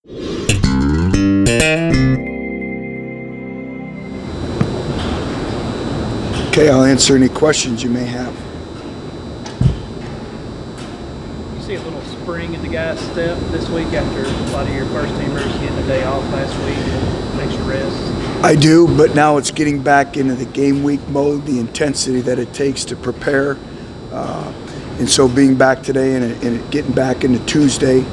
Okay, I'll answer any questions you may have. You see a little spring in the guy's step this week after a lot of your first teamers getting a day off last week and extra rest? I do, but now it's getting back into the game week mode, the intensity that it takes to prepare. And so being back today and getting back into Tuesday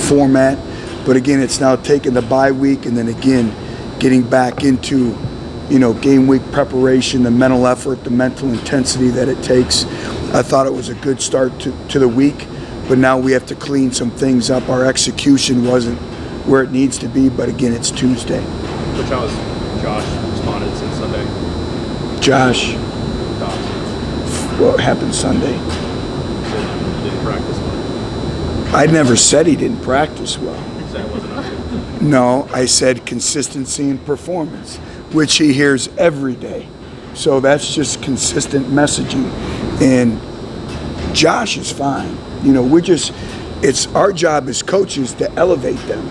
format. But again, it's now taking the bye week and then again getting back into game week preparation, the mental effort, the mental intensity that it takes. I thought it was a good start to the week, but now we have to clean some things up. Our execution wasn't where it needs to be, but again, it's Tuesday. Which how has Josh responded since Sunday? Josh, Thoughts? what happened Sunday? He didn't practice well. I never said he didn't practice well. You said it wasn't up to. No, I said consistency and performance, which he hears every day. So that's just consistent messaging. And Josh is fine. It's our job as coaches to elevate them.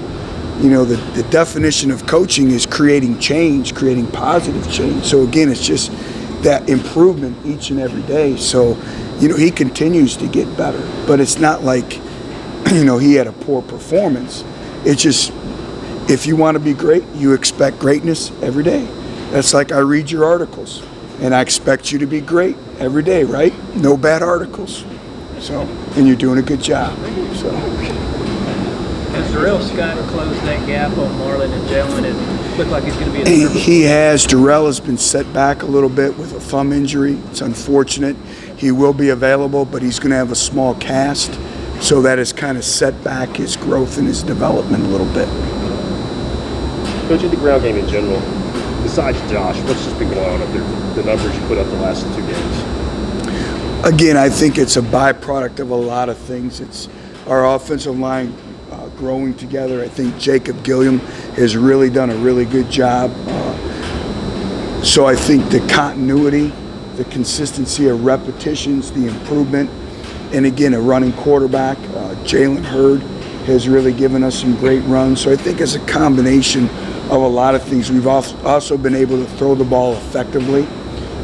The definition of coaching is creating change, creating positive change. So again, it's just that improvement each and every day. So, he continues to get better, but it's not like, he had a poor performance. It's just, if you want to be great, you expect greatness every day. That's like I read your articles, and I expect you to be great every day, right? No bad articles. So, and you're doing a good job. So. Has Darrell Scott closed that gap on Marlon and Jalen? It looked like he's going to be He has. Darrell has been set back a little bit with a thumb injury. It's unfortunate. He will be available, but he's going to have a small cast, so that has kind of set back his growth and his development a little bit. Coach, the ground game in general, besides Josh, what's just been going on up there? The numbers you put up the last 2 games. Again, I think it's a byproduct of a lot of things. It's our offensive line growing together. I think Jacob Gilliam has really done a really good job. So I think the continuity, the consistency of repetitions, the improvement, and again, a running quarterback, Jalen Hurd, has really given us some great runs. So I think it's a combination of a lot of things. We've also been able to throw the ball effectively,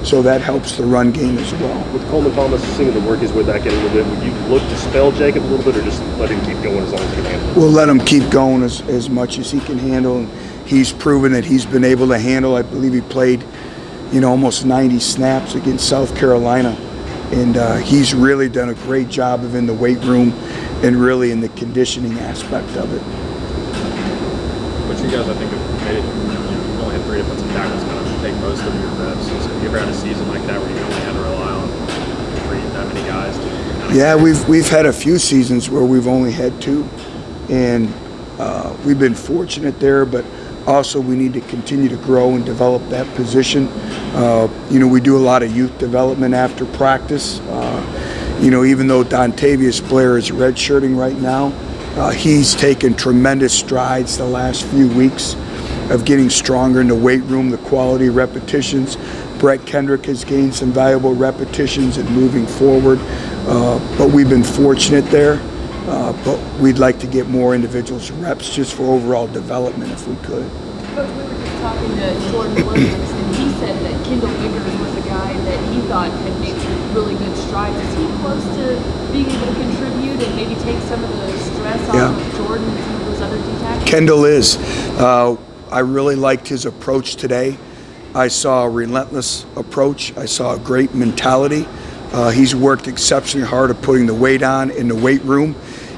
so that helps the run game as well. With Coleman Thomas seeming to work his way back in a little bit, would you look to spell Jacob a little bit or just let him keep going as long as he can handle it? We'll let him keep going as much as he can handle, and he's proven that he's been able to handle. I believe he played, almost 90 snaps against South Carolina, and he's really done a great job of in the weight room and really in the conditioning aspect of it. But you guys, I think, have made it. You only had 3 defensive tackles kind of take most of your reps. So have you ever had a season like that where you only had to rely on 3 that many guys? Yeah, we've had a few seasons where we've only had 2, and we've been fortunate there. But also, we need to continue to grow and develop that position. We do a lot of youth development after practice. Even though Dontavius Blair is redshirting right now, he's taken tremendous strides the last few weeks of getting stronger in the weight room, the quality repetitions. Brett Kendrick has gained some valuable repetitions and moving forward. But we've been fortunate there. But we'd like to get more individuals reps just for overall development if we could. Coach, we were just talking to Jordan Williams, and he said that Kendall Vickers was a guy that he thought had made some really good strides. Is he close to being able to contribute and maybe take some of the stress off of Jordan and some of those other D-tackles? Kendall is. I really liked his approach today. I saw a relentless approach. I saw a great mentality. He's worked exceptionally hard at putting the weight on in the weight room,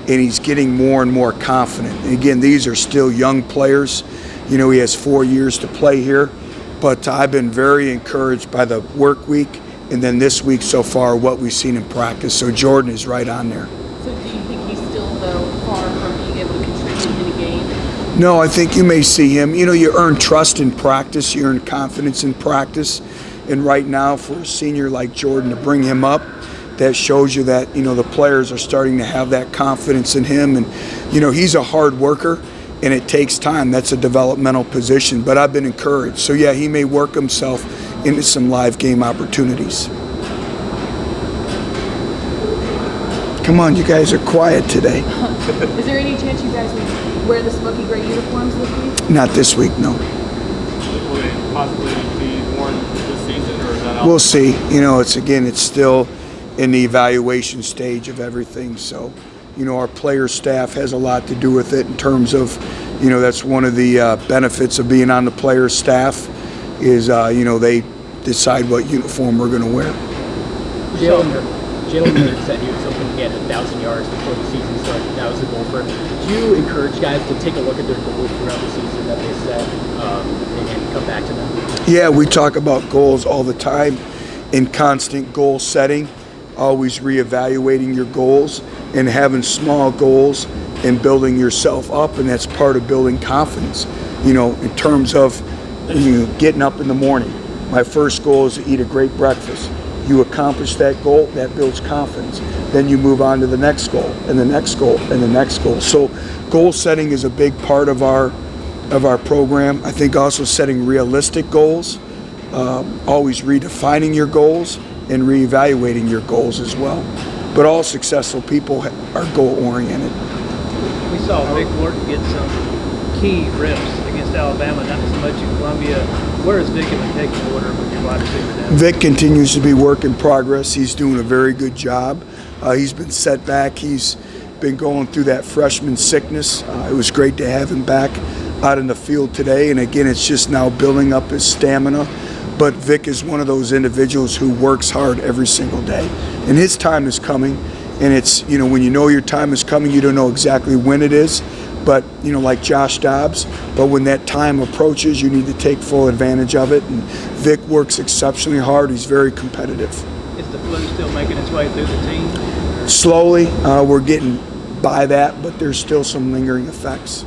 and he's getting more and more confident. And again, these are still young players. He has 4 years to play here, but I've been very encouraged by the work week and then this week so far, what we've seen in practice. So Jordan is right on there. So do you think he's still, though, far from being able to contribute in a game? No, I think you may see him. You earn trust in practice. You earn confidence in practice. And right now, for a senior like Jordan to bring him up, that shows you that, the players are starting to have that confidence in him. And, he's a hard worker, and it takes time. That's a developmental position. But I've been encouraged. So, yeah, he may work himself into some live game opportunities. Come on, you guys are quiet today. Is there any chance you guys would wear the smoky gray uniforms this week? Not this week, no. Will it possibly be worn this season, or is that out? We'll see. It's still in the evaluation stage of everything. So, our player staff has a lot to do with it in terms of, that's one of the benefits of being on the player staff is, they decide what uniform we're going to wear. Jalen Hurts said he was hoping to get 1,000 yards before the season started. That was the goal for him. Do you encourage guys to take a look at their goals throughout the season that they set and come back to them? Yeah, we talk about goals all the time in constant goal setting, always reevaluating your goals and having small goals and building yourself up, and that's part of building confidence. In terms of getting up in the morning. My first goal is to eat a great breakfast. You accomplish that goal, that builds confidence. Then you move on to the next goal, and the next goal, and the next goal. So goal setting is a big part of our program. I think also setting realistic goals, always redefining your goals and reevaluating your goals as well. But all successful people are goal-oriented. We saw Vic Morton get some key reps against Alabama, not so much in Columbia. Where is Vic in the pecking order with your wide receiver now? Vic continues to be work in progress. He's doing a very good job. He's been set back. He's been going through that freshman sickness. It was great to have him back out in the field today. And again, it's just now building up his stamina. But Vic is one of those individuals who works hard every single day. And his time is coming. And it's, when you know your time is coming, you don't know exactly when it is. But, like Josh Dobbs, but when that time approaches, you need to take full advantage of it. And Vic works exceptionally hard. He's very competitive. Is the flu still making its way through the team? Slowly, we're getting by that, but there's still some lingering effects.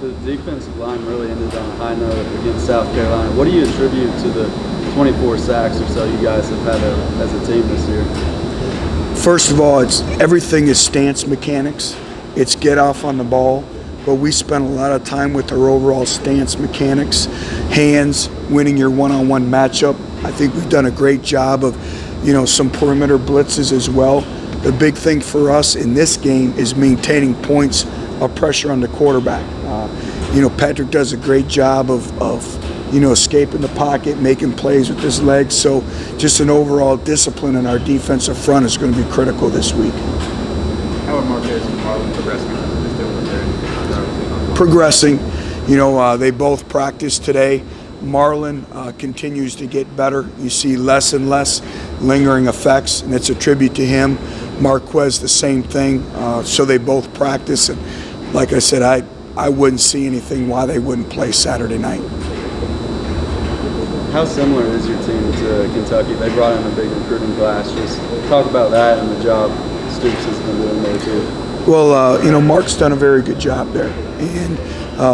The defensive line really ended on a high note against South Carolina. What do you attribute to the 24 sacks or so you guys have had as a team this year? First of all, everything is stance mechanics. It's get off on the ball, but we spent a lot of time with our overall stance mechanics, hands, winning your one-on-one matchup. I think we've done a great job of, some perimeter blitzes as well. The big thing for us in this game is maintaining points of pressure on the quarterback. Patrick does a great job of escaping the pocket, making plays with his legs. So just an overall discipline in our defensive front is going to be critical this week. How are Marquez and Marlon Progressing. They both practiced today. Marlon continues to get better. You see less and less lingering effects, and it's a tribute to him. Marquez, the same thing. So they both practice. And like I said, I wouldn't see anything why they wouldn't play Saturday night. How similar is your team to Kentucky? They brought in a big recruiting class. Just talk about that and the job Stoops has been doing there too. Well, Mark's done a very good job there, and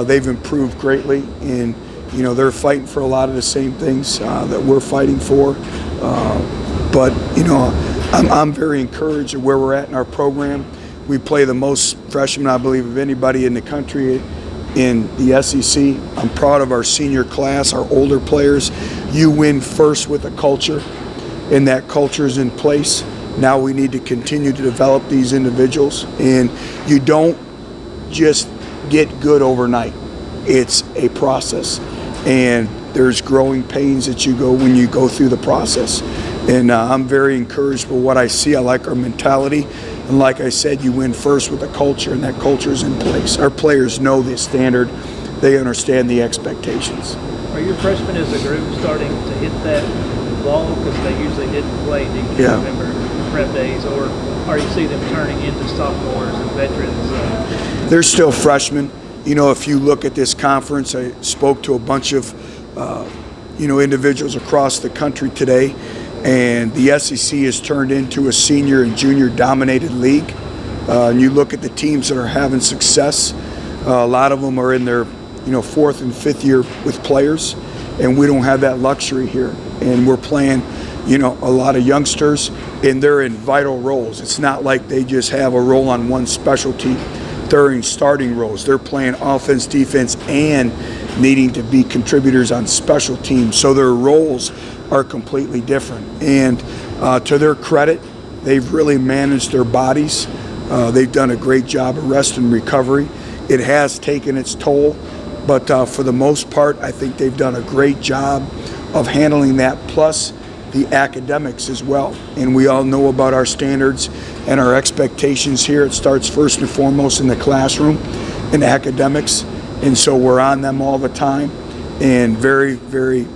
they've improved greatly. And they're fighting for a lot of the same things that we're fighting for. But I'm very encouraged at where we're at in our program. We play the most freshmen, I believe, of anybody in the country in the SEC. I'm proud of our senior class, our older players. You win first with a culture, and that culture is in place. Now we need to continue to develop these individuals, and you don't just get good overnight. It's a process, and there's growing pains that you go when you go through the process. And I'm very encouraged by what I see. I like our mentality. And like I said, you win first with a culture, and that culture is in place. Our players know the standard. They understand the expectations. Are your freshmen as a group starting to hit that wall because they usually didn't play? Do you Yeah. remember prep days, or are you see them turning into sophomores and veterans? They're still freshmen. If you look at this conference, I spoke to a bunch of, individuals across the country today, and the SEC has turned into a senior and junior dominated league. And you look at the teams that are having success, a lot of them are in their, fourth and fifth year with players, and we don't have that luxury here. And we're playing, a lot of youngsters, and they're in vital roles. It's not like they just have a role on one specialty. They're in starting roles. They're playing offense, defense, and needing to be contributors on special teams. So their roles are completely different. And to their credit, They've really managed their bodies. They've done a great job of rest and recovery. It has taken its toll, but for the most part, I think they've done a great job of handling that, plus the academics as well. And we all know about our standards and our expectations here. It starts first and foremost in the classroom in academics, and so we're on them all the time. And very, very,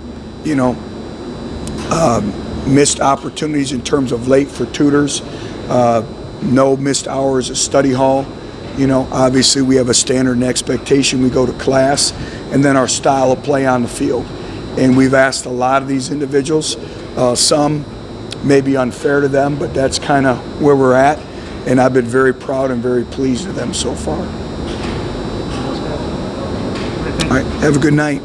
missed opportunities in terms of late for tutors, no missed hours at study hall. Obviously we have a standard and expectation. We go to class, and then our style of play on the field. And we've asked a lot of these individuals. Some may be unfair to them, but that's kind of where we're at. And I've been very proud and very pleased with them so far. All right, have a good night.